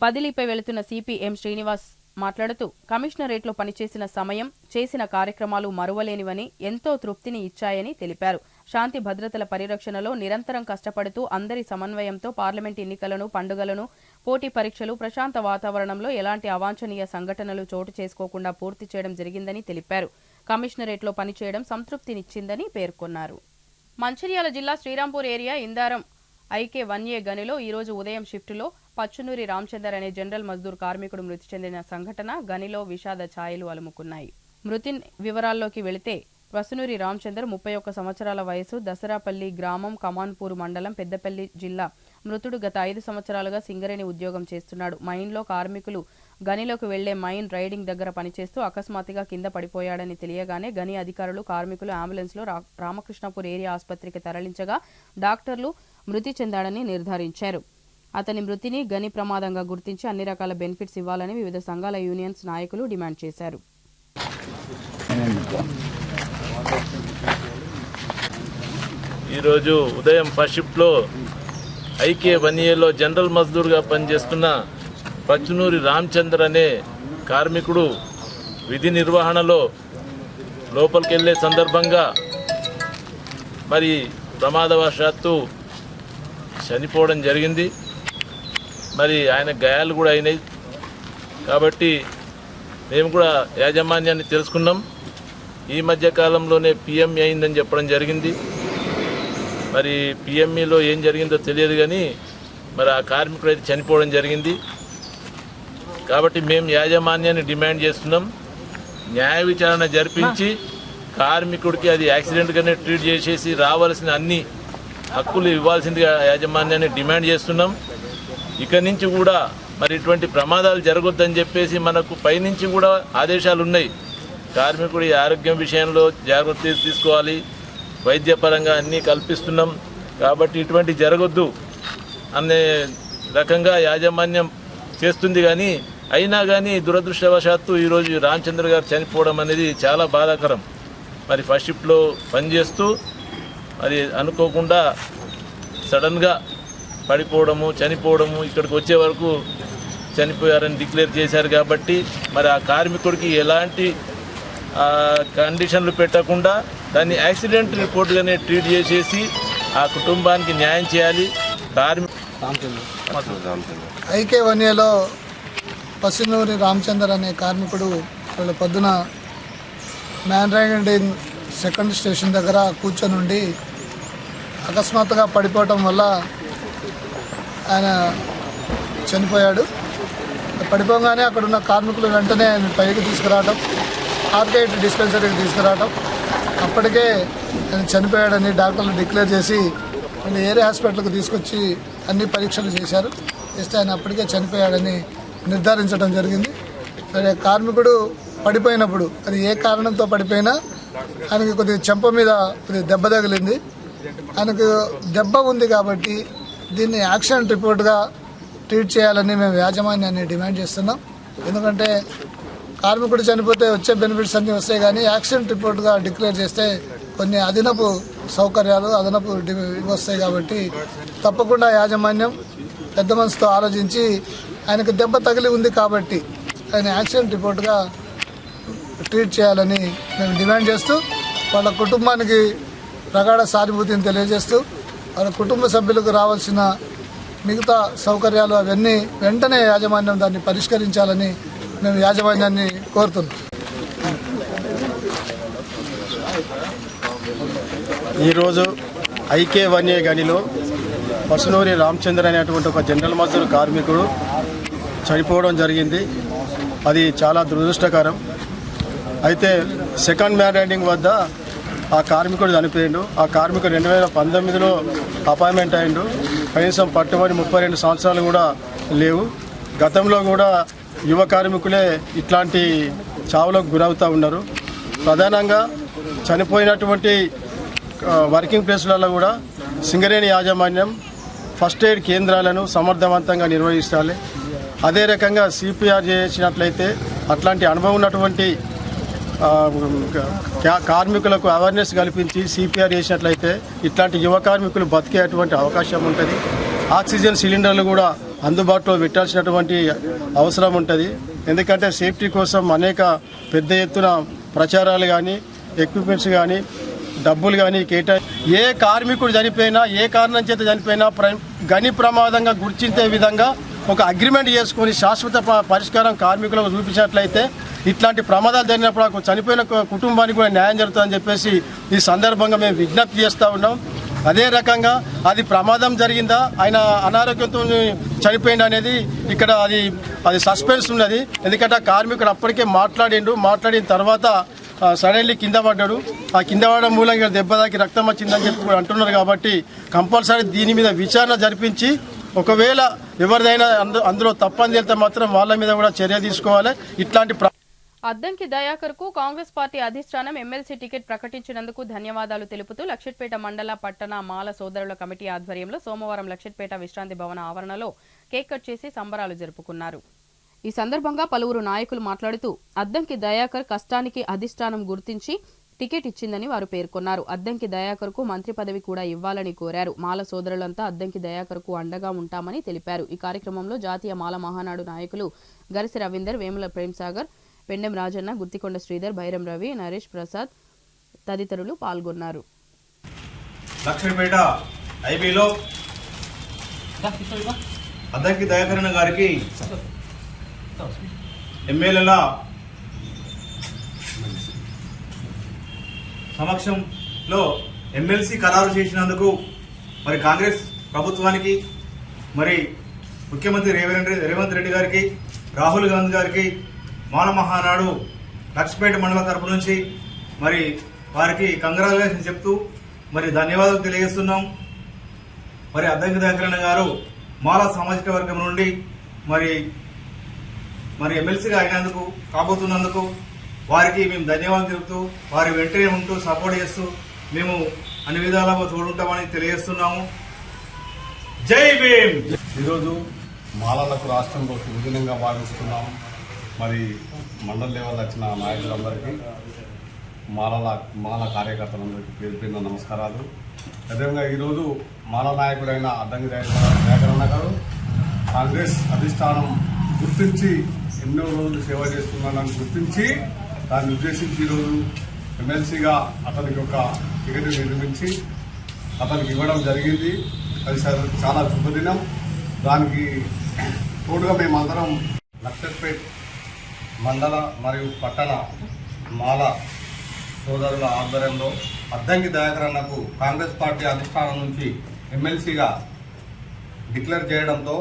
A: బదిలీపై వెళుతున్న సిపి ఎం శ్రీనివాస్ మాట్లాడుతూ కమిషనరేట్లో పనిచేసిన సమయం, చేసిన కార్యక్రమాలు మరువలేనివని, ఎంతో తృప్తిని ఇచ్చాయని తెలిపారు. శాంతి భద్రతల పరిరక్షణలో నిరంతరం కష్టపడుతూ అందరి సమన్వయంతో పార్లమెంట్ ఎన్నికలను, పండుగలను, పోటీ పరీక్షలు ప్రశాంత వాతావరణంలో ఎలాంటి అవాంఛనీయ సంఘటనలు చోటు చేసుకోకుండా పూర్తి చేయడం జరిగిందని తెలిపారు. కమిషనరేట్లో పనిచేయడం సంతృప్తినిచ్చిందని పేర్కొన్నారు. మంచిర్యాల జిల్లా శ్రీరాంపూర్ ఏరియా ఇందారం IK1A గనిలో ఈరోజు ఉదయం షిఫ్టులో పచ్చునూరి రామచందర్ అనే జనరల్ మజ్దూర్ కార్మికుడు మృతి చెందిన సంఘటన గనిలో విషాద ఛాయలు అలుముకున్నాయి. మృతి వివరాల్లోకి వెళితే పసునూరి రామచందర్ 31 సంవత్సరాల వయసు, దసరాపల్లి గ్రామం, కమాన్పూర్ మండలం, పెద్దపల్లి జిల్లా. మృతుడు గత 5 సంవత్సరాలుగా సింగరేణి ఉద్యోగం చేస్తున్నాడు. మైన్లో కార్మికులు గనిలోకి వెళ్లే మైన్ రైడింగ్ దగ్గర పనిచేస్తూ అకస్మాత్తుగా కింద పడిపోయాడని తెలియగానే గని అధికారులు, కార్మికులు అంబులెన్స్లో రామకృష్ణపూర్ ఏరియా ఆసుపత్రికి తరలించగా డాక్టర్లు మృతి చెందాడని నిర్ధారించారు. అతని మృతిని గని ప్రమాదంగా గుర్తించి అన్ని రకాల బెనిఫిట్స్ ఇవ్వాలని వివిధ సంఘాల యూనియన్స్ నాయకులు డిమాండ్ చేశారు.
G: ఈరోజు ఉదయం ఫస్ట్ షిఫ్ట్లో IK1Aలో జనరల్ మజ్దూర్గా పనిచేస్తున్న పచ్చునూరి రామచందర్ అనే కార్మికుడు విధి నిర్వహణలో లోపలికి వెళ్ళే సందర్భంగా మరి ప్రమాదవశాత్తు చనిపోవడం జరిగింది. మరి ఆయన గాయాలు కూడా అయినాయి. కాబట్టి మేము కూడా యాజమాన్యాన్ని తెలుసుకున్నాం. ఈ మధ్య కాలంలోనే PME అయిందని చెప్పడం జరిగింది. మరి PMEలో ఏం జరిగిందో తెలియదు కానీ మరి ఆ కార్మికుడు అయితే చనిపోవడం జరిగింది. కాబట్టి మేము యాజమాన్యాన్ని డిమాండ్ చేస్తున్నాం, న్యాయ విచారణ జరిపించి కార్మికుడికి అది యాక్సిడెంట్గానే ట్రీట్ చేసేసి రావాల్సిన అన్ని హక్కులు ఇవ్వాల్సిందిగా యాజమాన్యాన్ని డిమాండ్ చేస్తున్నాం. ఇక నుంచి కూడా మరి ఇటువంటి ప్రమాదాలు జరగొద్దని చెప్పేసి మనకు పైనుంచి కూడా ఆదేశాలు ఉన్నాయి. కార్మికుడి ఆరోగ్యం విషయంలో జాగ్రత్తలు తీసుకోవాలి, వైద్యపరంగా అన్నీ కల్పిస్తున్నాం. కాబట్టి ఇటువంటి జరగొద్దు అనే రకంగా యాజమాన్యం చేస్తుంది. కానీ అయినా కానీ దురదృష్టవశాత్తు ఈరోజు రామచంద్ర గారు చనిపోవడం అనేది చాలా బాధాకరం. మరి ఫస్ట్ షిఫ్ట్లో పనిచేస్తూ మరి అనుకోకుండా సడన్గా పడిపోవడము, చనిపోవడము, ఇక్కడికి వచ్చే వరకు చనిపోయారని డిక్లేర్ చేశారు. కాబట్టి మరి ఆ కార్మికుడికి ఎలాంటి కండిషన్లు పెట్టకుండా దాన్ని యాక్సిడెంట్ రిపోర్ట్గానే ట్రీట్ చేసేసి ఆ కుటుంబానికి న్యాయం చేయాలి.
H: IK1Aలో పసునూరి రామచందర్ అనే కార్మికుడు వాళ్ళ పొద్దున మ్యాన్ రైడింగ్ సెకండ్ స్టేషన్ దగ్గర కూర్చొని ఉండి అకస్మాత్తుగా పడిపోవటం వల్ల ఆయన చనిపోయాడు. పడిపోగానే అక్కడ ఉన్న కార్మికులు వెంటనే ఆయన పైకి తీసుకురావడం, ఆర్కేట్ డిస్పెన్సరీకి తీసుకురావడం. అప్పటికే ఆయన చనిపోయాడని డాక్టర్లు డిక్లేర్ చేసి మళ్ళీ ఏరే హాస్పిటల్కి తీసుకొచ్చి అన్ని పరీక్షలు చేశారు. చేస్తే ఆయన అప్పటికే చనిపోయాడని నిర్ధారించడం జరిగింది. సరే, కార్మికుడు పడిపోయినప్పుడు అది ఏ కారణంతో పడిపోయినా ఆయనకి కొద్దిగా చెంప మీద కొద్దిగా దెబ్బ తగిలింది. ఆయనకు దెబ్బ ఉంది కాబట్టి దీన్ని యాక్సిడెంట్ రిపోర్ట్గా ట్రీట్ చేయాలని మేము యాజమాన్యాన్ని డిమాండ్ చేస్తున్నాం. ఎందుకంటే కార్మికుడు చనిపోతే వచ్చే బెనిఫిట్స్ అన్నీ వస్తాయి, కానీ యాక్సిడెంట్ రిపోర్ట్గా డిక్లేర్ చేస్తే కొన్ని అదనపు సౌకర్యాలు, అదనపు వస్తాయి. కాబట్టి తప్పకుండా యాజమాన్యం పెద్ద మనసుతో ఆలోచించి ఆయనకు దెబ్బ తగిలి ఉంది కాబట్టి ఆయన యాక్సిడెంట్ రిపోర్ట్గా ట్రీట్ చేయాలని మేము డిమాండ్ చేస్తూ, వాళ్ళ కుటుంబానికి ప్రగాఢ సానుభూతిని తెలియజేస్తూ, వాళ్ళ కుటుంబ సభ్యులకు రావాల్సిన మిగతా సౌకర్యాలు అవన్నీ వెంటనే యాజమాన్యం దాన్ని పరిష్కరించాలని మేము యాజమాన్యాన్ని కోరుతున్నాం.
F: ఈరోజు ఐకే1A గనిలో పసునూరి రామచంద్ర అనేటువంటి ఒక జనరల్ మజ్దూర్ కార్మికుడు చనిపోవడం జరిగింది. అది చాలా దురదృష్టకరం. అయితే సెకండ్ మ్యాన్ వద్ద ఆ కార్మికుడు చనిపోయిండు. ఆ కార్మికుడు 2019లో అపాయింట్మెంట్ అయిండు. కనీసం పట్టుబడి 32 సంవత్సరాలు కూడా లేవు. గతంలో కూడా యువ కార్మికులే ఇట్లాంటి చావులకు గురవుతూ ఉన్నారు. ప్రధానంగా చనిపోయినటువంటి వర్కింగ్ ప్లేస్లలో కూడా సింగరేణి యాజమాన్యం ఫస్ట్ ఎయిడ్ కేంద్రాలను సమర్థవంతంగా నిర్వహించాలి. అదే రకంగా సిపిఆర్ చేసినట్లయితే అట్లాంటి అనుభవం ఉన్నటువంటి కార్మికులకు అవేర్నెస్ కల్పించి సిపిఆర్ చేసినట్లయితే ఇట్లాంటి యువ కార్మికులు బతికేటువంటి అవకాశం ఉంటుంది. ఆక్సిజన్ సిలిండర్లు కూడా అందుబాటులో పెట్టాల్సినటువంటి అవసరం ఉంటుంది. ఎందుకంటే సేఫ్టీ కోసం అనేక పెద్ద ఎత్తున ప్రచారాలు కానీ, ఎక్విప్మెంట్స్ కానీ, డబ్బులు కానీ ఏ కార్మికుడు చనిపోయినా, ఏ కారణం చేత చనిపోయినా గని ప్రమాదంగా గుర్తించే విధంగా ఒక అగ్రిమెంట్ చేసుకొని శాశ్వత పరిష్కారం కార్మికులకు చూపించినట్లయితే ఇట్లాంటి ప్రమాదాలు జరిగినప్పుడు చనిపోయిన కుటుంబానికి కూడా న్యాయం జరుగుతుందని చెప్పేసి ఈ సందర్భంగా మేము విజ్ఞప్తి చేస్తూ ఉన్నాం. అదే రకంగా అది ప్రమాదం జరిగిందా, ఆయన అనారోగ్యంతో చనిపోయింది అనేది ఇక్కడ అది సస్పెన్స్ ఉన్నది. ఎందుకంటే ఆ కార్మికుడు అప్పటికే మాట్లాడిన తర్వాత సడన్లీ కింద పడ్డాడు. ఆ కింద పడడం మూలంగా దెబ్బ తాకి రక్తం వచ్చిందని చెప్పి కూడా అంటున్నారు. కాబట్టి కంపల్సరీ దీని మీద విచారణ జరిపించి ఒకవేళ ఎవరిదైనా అందులో తప్పని తెలితే మాత్రం వాళ్ళ మీద కూడా చర్య తీసుకోవాలి. ఇట్లాంటి
A: అద్దంకి దయాకర్కు కాంగ్రెస్ పార్టీ అధిష్టానం ఎమ్మెల్సీ టికెట్ ప్రకటించినందుకు ధన్యవాదాలు తెలుపుతూ లక్షెట్పేట మండల పట్టణ మాల సోదరుల కమిటీ ఆధ్వర్యంలో సోమవారం లక్షెట్పేట విశ్రాంతి భవన ఆవరణలో కేక్ కట్ చేసి సంబరాలు జరుపుకున్నారు. ఈ సందర్భంగా పలువురు నాయకులు మాట్లాడుతూ అద్దంకి దయాకర్ కష్టానికి అధిష్టానం గుర్తించి టికెట్ ఇచ్చిందని వారు పేర్కొన్నారు. అద్దంకి దయాకర్కు మంత్రి పదవి కూడా ఇవ్వాలని కోరారు. మాల సోదరులంతా అద్దంకి దయాకర్కు అండగా ఉంటామని తెలిపారు. ఈ కార్యక్రమంలో జాతీయ మాల మహానాడు నాయకులు గరిసి రవీందర్, వేముల ప్రేమ్సాగర్, పెండెం రాజన్న, గుత్తికొండ శ్రీధర్, బైరం రవి, నరేష్ ప్రసాద్ తదితరులు పాల్గొన్నారు.
I: లక్షపేట ఐబీలో అద్దంకి దయాకరణ గారికి ఎమ్మెల్యేల సమక్షంలో ఎమ్మెల్సీ ఖరారు చేసినందుకు మరి కాంగ్రెస్ ప్రభుత్వానికి, మరి ముఖ్యమంత్రి రేవంత్ రెడ్డి గారికి, రాహుల్ గాంధీ గారికి, మాల మహానాడు లక్షపేట మండలం తరపు నుంచి మరి వారికి కంగ్రాచులేషన్ చెప్తూ మరి ధన్యవాదాలు తెలియజేస్తున్నాం. మరి అద్దంకి దయాకరణ గారు మాల సామాజిక వర్గం నుండి మరి ఎమ్మెల్సీగా అయినందుకు, కాబోతున్నందుకు వారికి మేము ధన్యవాదాలు తెలుపుతూ వారి వెంటనే ఉంటూ సపోర్ట్ చేస్తూ మేము అన్ని విధాలుగా తోడుంటామని తెలియజేస్తున్నాము. జై భీమ్.
J: ఈరోజు మాలలకు రాష్ట్రంలో విభిన్నంగా భావిస్తున్నాం. మరి మండల లెవెల్ వచ్చిన నాయకులందరికీ, మాల కార్యకర్తలందరికీ పేరు పేరున నమస్కారాలు. అదేవిధంగా ఈరోజు మాల నాయకుడైన అద్దంకి దయాకరణ గారు కాంగ్రెస్ అధిష్టానం గుర్తించి ఎన్నో రోజులు సేవ చేస్తున్నానని గుర్తించి దాన్ని ఉద్దేశించి ఈరోజు ఎమ్మెల్సీగా అతనికి ఒక టికెట్ నిర్మించి అతనికి ఇవ్వడం జరిగింది. అది చాలా శుభదినం. దానికి తోడుగా మేమందరం లక్షపేట్ మండల మరియు పట్టణ మాల సోదరుల ఆధ్వర్యంలో అద్దంకి దయాకరన్నకు కాంగ్రెస్ పార్టీ అధిష్టానం నుంచి ఎమ్మెల్సీగా డిక్లేర్ చేయడంతో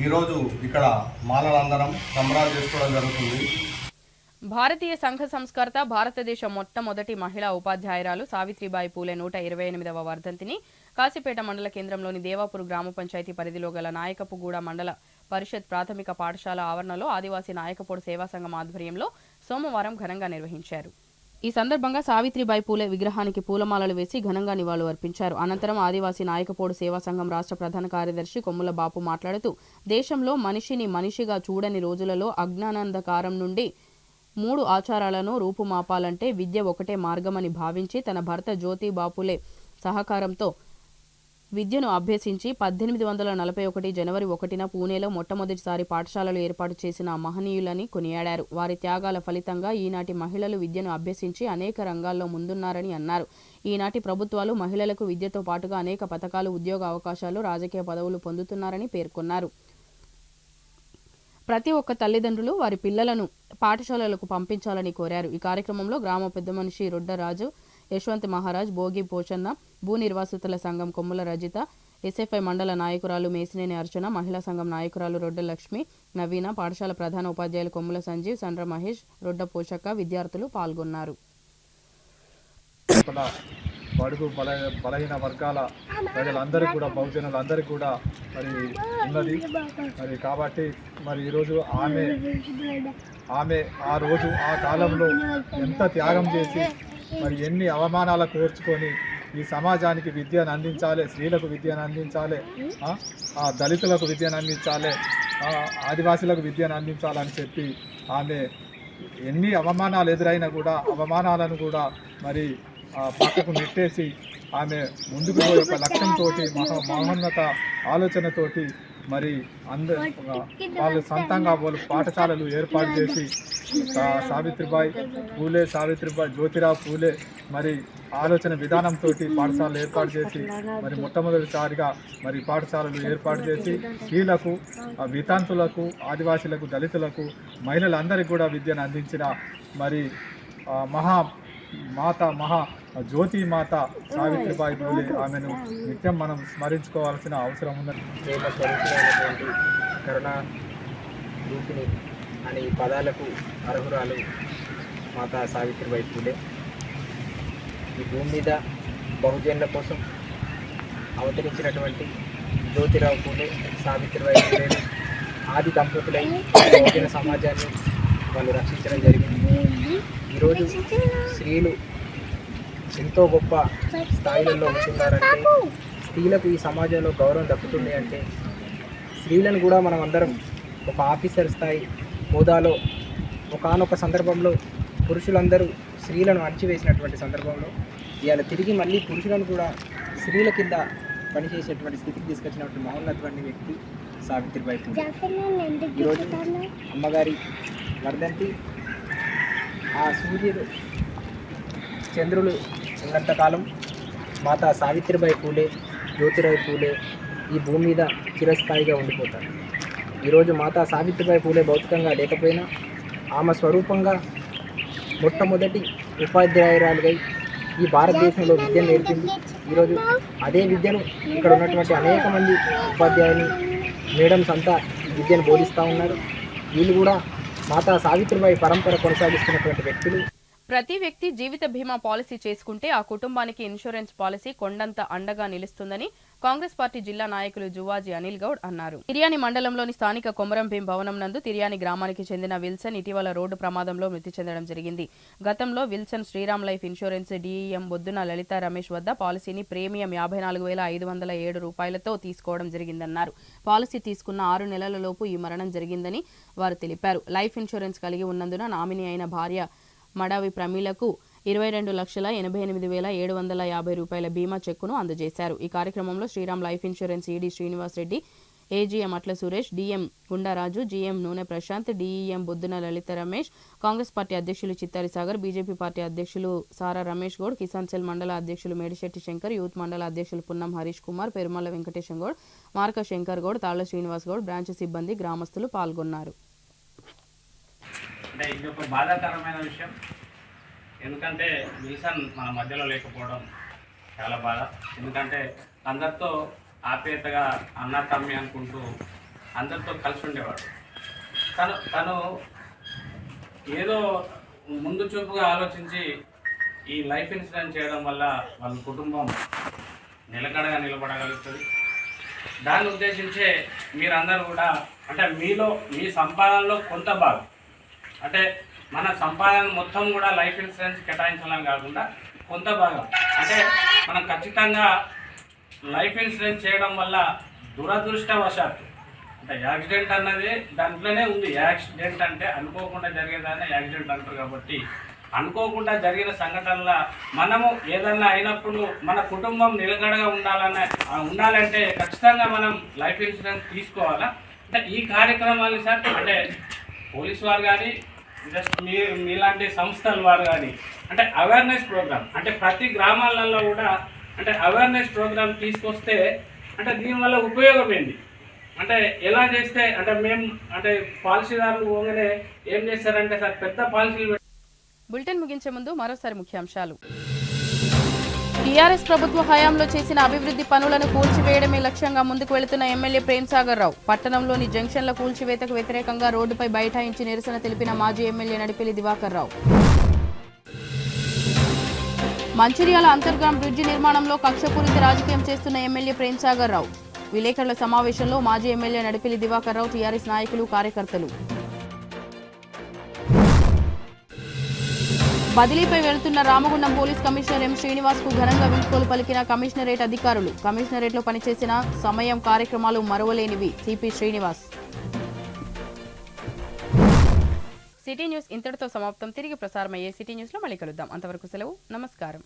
J: ఈరోజు ఇక్కడ మాలలందరం సంబరాలు చేసుకోవడం జరుగుతుంది.
A: భారతీయ సంఘ సంస్కర్త, భారతదేశ మొట్టమొదటి మహిళా ఉపాధ్యాయురాలు సావిత్రిబాయి పూలే 128వ వర్ధంతిని కాశీపేట మండల కేంద్రంలోని దేవాపూర్ గ్రామ పంచాయతీ పరిధిలో గల నాయకపుగూడ మండల పరిషత్ ప్రాథమిక పాఠశాల ఆవరణలో ఆదివాసీ నాయకపోడు సేవా సంఘం ఆధ్వర్యంలో సోమవారం ఘనంగా నిర్వహించారు. ఈ సందర్భంగా సావిత్రిబాయి పూలే విగ్రహానికి పూలమాలలు వేసి ఘనంగా నివాళులు అర్పించారు. అనంతరం ఆదివాసీ నాయకపోడు సేవా సంఘం రాష్ట్ర ప్రధాన కార్యదర్శి కొమ్ముల బాపు మాట్లాడుతూ దేశంలో మనిషిని మనిషిగా చూడని రోజులలో అజ్ఞానాంధకారం నుండి 3 ఆచారాలను రూపుమాపాలంటే విద్య ఒకటే మార్గమని భావించి తన భర్త జ్యోతి బాపులే సహకారంతో విద్యను అభ్యసించి 1841 జనవరి 1న పూణేలో మొట్టమొదటిసారి పాఠశాలలు ఏర్పాటు చేసిన మహనీయులని కొనియాడారు. వారి త్యాగాల ఫలితంగా ఈనాటి మహిళలు విద్యను అభ్యసించి అనేక రంగాల్లో ముందున్నారని అన్నారు. ఈనాటి ప్రభుత్వాలు మహిళలకు విద్యతో పాటుగా అనేక పథకాలు, ఉద్యోగ అవకాశాలు, రాజకీయ పదవులు పొందుతున్నారని పేర్కొన్నారు. ప్రతి ఒక్క తల్లిదండ్రులు వారి పిల్లలను పాఠశాలలకు పంపించాలని కోరారు. ఈ కార్యక్రమంలో గ్రామ పెద్ద మనిషి రొడ్డరాజు, యశ్వంత్ మహారాజ్, భోగి పోచన్న, భూ నిర్వాసితుల సంఘం కొమ్ముల రజిత, ఎస్ఎఫ్ఐ మండల నాయకురాలు మేసినేని అర్చన, మహిళా సంఘం నాయకురాలు రొడ్డ లక్ష్మి, నవీన, పాఠశాల ప్రధాన ఉపాధ్యాయులు కొమ్ముల సంజీవ్, సండ్ర మహేష్, రొడ్డ పోషక్క, విద్యార్థులు పాల్గొన్నారు.
K: బడుగు బలహీన వర్గాల ప్రజలందరికీ కూడా, బహుజనులందరికీ కూడా మరి ఉన్నది. మరి కాబట్టి మరి ఈరోజు ఆమె ఆ రోజు ఆ కాలంలో ఎంత త్యాగం చేసి మరి ఎన్ని అవమానాలకు కోర్చుకొని ఈ సమాజానికి విద్యను అందించాలి, స్త్రీలకు విద్యను అందించాలి, దళితులకు విద్యను అందించాలి, ఆదివాసీలకు విద్యను అందించాలని చెప్పి ఆమె ఎన్ని అవమానాలు ఎదురైనా కూడా అవమానాలను కూడా మరి పక్కకు నెట్టేసి ఆమె ముందుకు పోయే ఒక లక్ష్యంతో, మహోన్నత ఆలోచనతోటి మరి వాళ్ళు సొంతంగా వాళ్ళు పాఠశాలలు ఏర్పాటు చేసి సావిత్రిబాయి జ్యోతిరావు పూలే మరి ఆలోచన విధానంతో పాఠశాలలు ఏర్పాటు చేసి మరి మొట్టమొదటిసారిగా మరి పాఠశాలలు ఏర్పాటు చేసి స్త్రీలకు, వితంతులకు, ఆదివాసీలకు, దళితులకు, మహిళలందరికీ కూడా విద్యను అందించిన మరి మహా జ్యోతి మాత సావిత్రిబాయి పూలే ఆమెను నిత్యం మనం స్మరించుకోవాల్సిన అవసరం ఉన్నది.
L: ప్రేమ స్వరూపుడైనటువంటి కరుణా రూపిణి అనే పదాలకు అర్హురాలు మాతా సావిత్రిబాయి పూలే ఈ భూమి మీద బహుజనుల కోసం అవతరించినటువంటి జ్యోతిరావు పూలే, సావిత్రిబాయి పూలే ఆది దంపతులై బహుజన సమాజాన్ని వాళ్ళు రక్షించడం జరిగింది. ఈరోజు స్త్రీలు ఎంతో గొప్ప స్థాయిలలో ఉంటున్నారంటే, స్త్రీలకు ఈ సమాజంలో గౌరవం దక్కుతుంది అంటే, స్త్రీలను కూడా మనం అందరం ఒక ఆఫీసర్ స్థాయి హోదాలో ఒకానొక సందర్భంలో పురుషులందరూ స్త్రీలను అణచివేసినటువంటి సందర్భంలో ఇవాళ తిరిగి మళ్ళీ పురుషులను కూడా స్త్రీల కింద పనిచేసేటువంటి స్థితికి తీసుకొచ్చినటువంటి మహోన్నతమైన వ్యక్తి సావిత్రిబాయి పూలే. ఈరోజు అమ్మగారి వర్ధంతి, ఆ సూర్యుడు చంద్రులు ఉన్నంతకాలం మాతా సావిత్రిబాయి పూలే, జ్యోతిరావు పూలే ఈ భూమి మీద చిరస్థాయిగా ఉండిపోతారు. ఈరోజు మాతా సావిత్రిబాయి పూలే భౌతికంగా లేకపోయినా ఆమె స్వరూపంగా మొట్టమొదటి ఉపాధ్యాయురాలుగా ఈ భారతదేశంలో విద్యను నేర్పింది. ఈరోజు అదే విద్యను ఇక్కడ ఉన్నటువంటి అనేక మంది ఉపాధ్యాయులు, మేడమ్స్ అంతా విద్యను బోధిస్తూ ఉన్నారు. వీళ్ళు కూడా మాతా సావిత్రిబాయి పరంపర కొనసాగిస్తున్నటువంటి వ్యక్తులు.
A: ప్రతి వ్యక్తి జీవిత బీమా పాలసీ చేసుకుంటే ఆ కుటుంబానికి ఇన్సూరెన్స్ పాలసీ కొండంత అండగా నిలుస్తుందని కాంగ్రెస్ పార్టీ జిల్లా నాయకులు జువాజీ అనిల్ గౌడ్ అన్నారు. తిర్యాని మండలంలోని స్థానిక కొమరం భీం భవనం నందు తిర్యాని గ్రామానికి చెందిన విల్సన్ ఇటీవల రోడ్డు ప్రమాదంలో మృతి చెందడం జరిగింది. గతంలో Wilson Sriram life insurance డిఈఎం Bodduna Lalitha Ramesh వద్ద పాలసీని ప్రీమియం 54,507 రూపాయలతో తీసుకోవడం జరిగిందన్నారు. పాలసీ తీసుకున్న 6 నెలలలోపు ఈ మరణం జరిగిందని వారు తెలిపారు. లైఫ్ ఇన్సూరెన్స్ కలిగి ఉన్నందున నామినీ అయిన భార్య మడావి ప్రమీలకు 22,88,750 రూపాయల బీమా చెక్కును అందజేశారు. ఈ కార్యక్రమంలో Sriram life insurance ED Srinivas Reddy, AGM Atla Suresh, DM Gundaraju, GM Nune Prashant, DEM Bodduna Lalitha Ramesh, Congress party అధ్యక్షులు చిత్తారి సాగర్, బీజేపీ పార్టీ అధ్యక్షులు సారా రమేష్ గౌడ్, కిసాన్ సెల్ మండల అధ్యక్షులు మేడిశెట్టి శంకర్, యూత్ మండల అధ్యక్షులు పున్నం హరీష్ కుమార్, పెరుమల వెంకటేశం గౌడ్, మార్క శంకర్ గౌడ్, తాళ్ల శ్రీనివాస్ గౌడ్, బ్రాంచ్ సిబ్బంది, గ్రామస్తులు పాల్గొన్నారు.
M: అంటే ఇది ఒక బాధాకరమైన విషయం. ఎందుకంటే విల్సన్ మన మధ్యలో లేకపోవడం చాలా బాధ. ఎందుకంటే అందరితో ఆప్యాయతగా అన్న తమ్మి అనుకుంటూ అందరితో కలిసి ఉండేవాడు. తను ఏదో ముందు చూపుగా ఆలోచించి ఈ లైఫ్ ఇన్సూరెన్స్ చేయడం వల్ల వాళ్ళ కుటుంబం నిలకడగా నిలబడగలుగుతుంది. దాన్ని ఉద్దేశించే మీరందరూ కూడా అంటే మీలో మీ సంపాదనలో కొంత భాగం అంటే మన సంపాదన మొత్తం కూడా లైఫ్ ఇన్సూరెన్స్ కేటాయించాలని కాకుండా కొంత భాగం అంటే మనం ఖచ్చితంగా లైఫ్ ఇన్సూరెన్స్ చేయడం వల్ల దురదృష్టవశాత్తు అంటే యాక్సిడెంట్ అన్నది దాంట్లోనే ఉంది. యాక్సిడెంట్ అంటే అనుకోకుండా జరిగేదాన్ని యాక్సిడెంట్ అంటారు. కాబట్టి అనుకోకుండా జరిగిన సంఘటనల మనము ఏదన్నా అయినప్పుడు మన కుటుంబం నిలకడగా ఉండాలంటే ఖచ్చితంగా మనం లైఫ్ ఇన్సూరెన్స్ తీసుకోవాలా. అంటే ఈ కార్యక్రమాలు సార్ అంటే పోలీస్ వారు కానీ జస్ట్ మీలాంటి సంస్థల వారు కానీ అంటే అవేర్నెస్ ప్రోగ్రామ్ అంటే ప్రతి గ్రామాలలో కూడా అంటే అవేర్నెస్ ప్రోగ్రామ్ తీసుకొస్తే అంటే దీనివల్ల ఉపయోగం ఏంటి అంటే ఎలా చేస్తే అంటే మేము అంటే పాలసీదారులు పోగానే ఏం చేస్తారంటే సార్ పెద్ద పాలసీలు.
A: బులెటిన్ ముగించే ముందు మరోసారి ముఖ్యాంశాలు. టీఆర్ఎస్ ప్రభుత్వ హయాంలో చేసిన అభివృద్ధి పనులను కూల్చివేయడమే లక్ష్యంగా ముందుకు వెళుతున్న ఎమ్మెల్యే ప్రేమ్సాగర్ రావు. పట్టణంలోని జంక్షన్ల కూల్చివేతకు వ్యతిరేకంగా రోడ్డుపై బైఠాయించి నిరసన తెలిపిన మాజీ ఎమ్మెల్యే నడిపెల్లి దివాకర్ రావు. మంచిర్యాల అంతర్గ్రామ్ బ్రిడ్జి నిర్మాణంలో కక్షపూరిత రాజకీయం చేస్తున్న ఎమ్మెల్యే ప్రేమ్సాగర్ రావు. విలేకరుల సమావేశంలో మాజీ ఎమ్మెల్యే నడిపెల్లి దివాకర్ రావు, టీఆర్ఎస్ నాయకులు, కార్యకర్తలు. బదిలీపై వెళుతున్న Ramagundam police commissioner M Srinivas కు ఘనంగా వీడ్కోలు పలికిన కమిషనరేట్ అధికారులు. కమిషనరేట్లో పనిచేసిన సమయం, కార్యక్రమాలు మరువలేనివి. సిపి శ్రీనివాస్. సిటీ న్యూస్ ఇంతటితో సమాప్తం. తిరిగి ప్రసారమయ్యే సిటీ న్యూస్లో మళ్ళీ కలుద్దాం. అంతవరకు సెలవు. నమస్కారం.